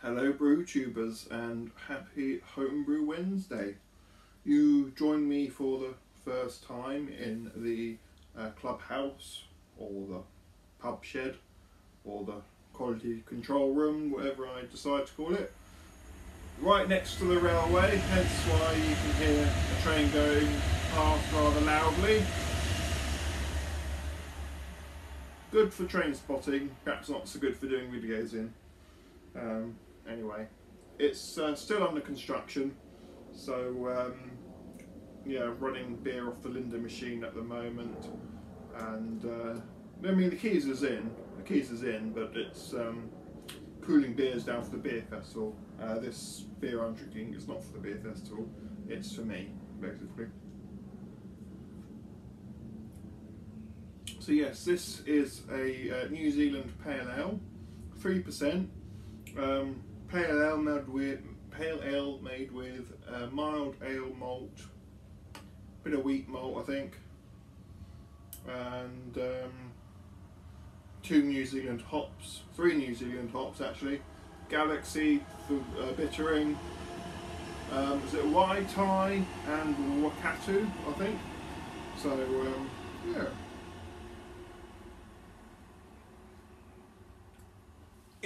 Hello brew tubers and happy homebrew Wednesday. You join me for the first time in the clubhouse or the pub shed or the quality control room, whatever I decide to call it. Right next to the railway, hence why you can hear a train going past rather loudly. Good for train spotting, perhaps not so good for doing videos in. Anyway, it's still under construction, so yeah, running beer off the Linda machine at the moment, and I mean the keys is in, but it's cooling beers down for the beer festival. This beer I'm drinking is not for the beer festival; it's for me, basically. So yes, this is a New Zealand Pale Ale, 3%. Pale ale made with mild ale malt, bit of wheat malt, I think, and 3 New Zealand hops actually. Galaxy for bittering. Is it Waitai and Wakatu, I think. So yeah.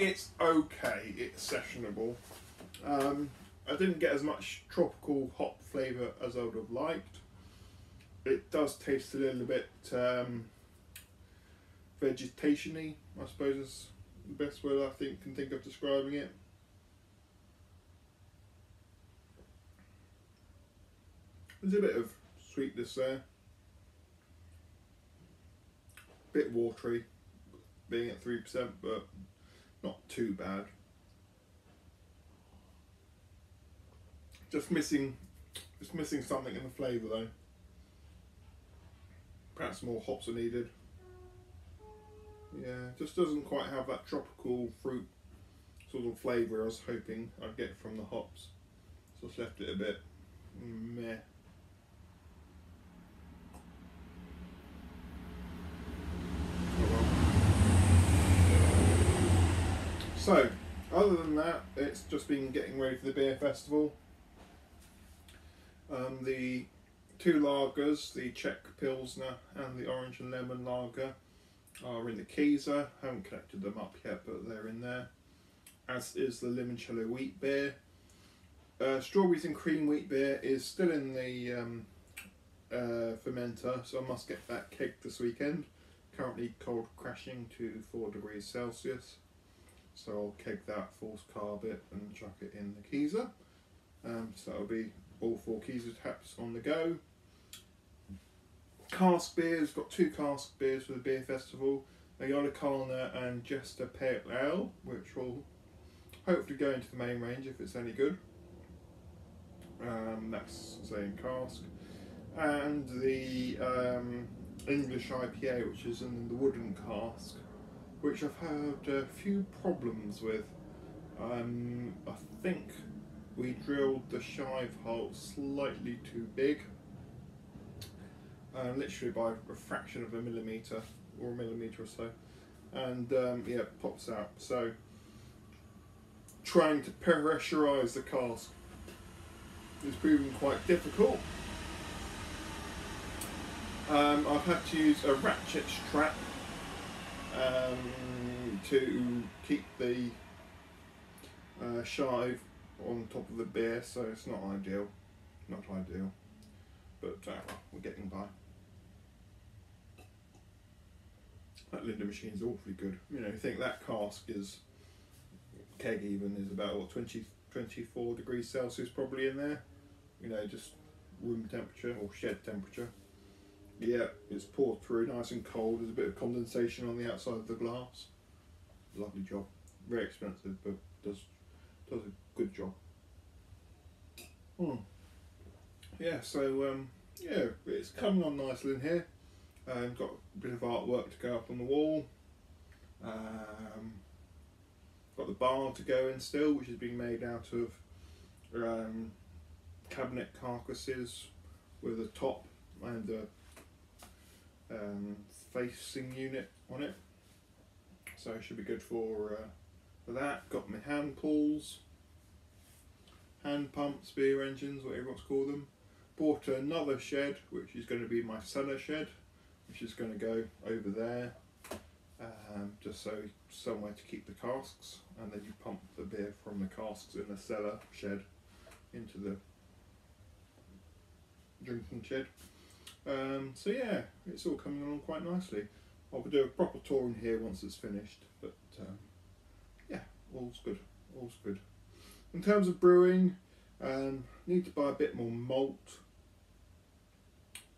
It's okay, it's sessionable. I didn't get as much tropical hop flavour as I would have liked. It does taste a little bit vegetation-y, I suppose is the best word I can think of describing it. There's a bit of sweetness there. Bit watery, being at 3%, but not too bad. Just missing something in the flavour though. Perhaps more hops are needed. Yeah, just doesn't quite have that tropical fruit sort of flavour I was hoping I'd get from the hops. So it's left it a bit meh. So, other than that, it's just been getting ready for the beer festival. The 2 lagers, the Czech Pilsner and the Orange and Lemon Lager, are in the Keyser. Haven't connected them up yet, but they're in there. As is the Limoncello wheat beer. Strawberries and cream wheat beer is still in the fermenter, so I must get that kegged this weekend. Currently cold crashing to 4 degrees Celsius. So I'll keg that, force carb it and chuck it in the Keyser. So that'll be all 4 Keyser taps on the go. Cask beers, got 2 cask beers for the beer festival. Ayolakana and Jester Pale Ale, which will hopefully go into the main range if it's any good. That's saying cask. And the English IPA, which is in the wooden cask, which I've had a few problems with. I think we drilled the shive hole slightly too big, literally by a fraction of a millimetre or a millimetre or so, and yeah, it pops out. So trying to pressurise the cask is proving quite difficult. I've had to use a ratchet strap to keep the shive on top of the beer, so it's not ideal, but we're getting by. That Linda machine is awfully good. You know, you think that cask is, keg even, is about what, 24 degrees Celsius probably in there, you know, just room temperature or shed temperature. Yeah, it's poured through nice and cold. There's a bit of condensation on the outside of the glass. Lovely job. Very expensive, but does a good job. Yeah, so yeah, it's coming on nicely in here. Got a bit of artwork to go up on the wall. Got the bar to go in still, which is being made out of cabinet carcasses with a top and a facing unit on it, so it should be good for for that. Got my hand pulls, hand pumps, beer engines, whatever you want to call them. Bought another shed, which is going to be my cellar shed, which is going to go over there, just so somewhere to keep the casks, and then you pump the beer from the casks in the cellar shed into the drinking shed. So yeah, it's all coming along quite nicely. I'll do a proper tour in here once it's finished, but yeah, all's good, all's good. In terms of brewing, need to buy a bit more malt,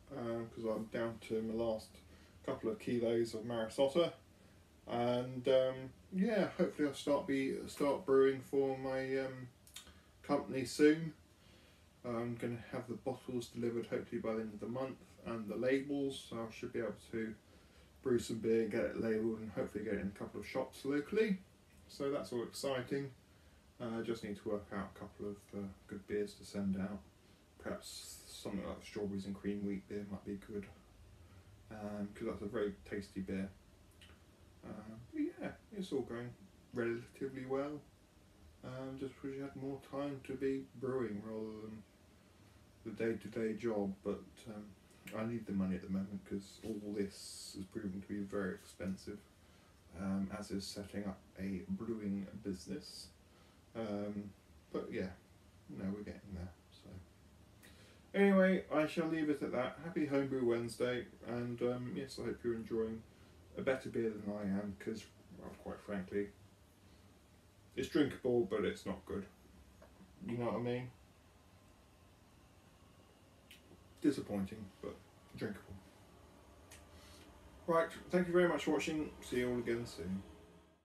because I'm down to my last couple of kilos of Marisotta, and yeah, hopefully I'll start brewing for my company soon. I'm going to have the bottles delivered hopefully by the end of the month, and the labels, so I should be able to brew some beer, get it labelled, and hopefully get it in a couple of shops locally. So that's all exciting. I just need to work out a couple of good beers to send out. Perhaps something like strawberries and cream wheat beer might be good, because that's a very tasty beer. But yeah, it's all going relatively well. Just wish you had more time to be brewing rather than the day-to-day job, but I need the money at the moment because all this has proven to be very expensive, as is setting up a brewing business. But yeah, no, we're getting there. So anyway, I shall leave it at that. Happy Homebrew Wednesday, and yes, I hope you're enjoying a better beer than I am, because, well, quite frankly, it's drinkable, but it's not good. You know what I mean? Disappointing, but drinkable. Right, thank you very much for watching. See you all again soon.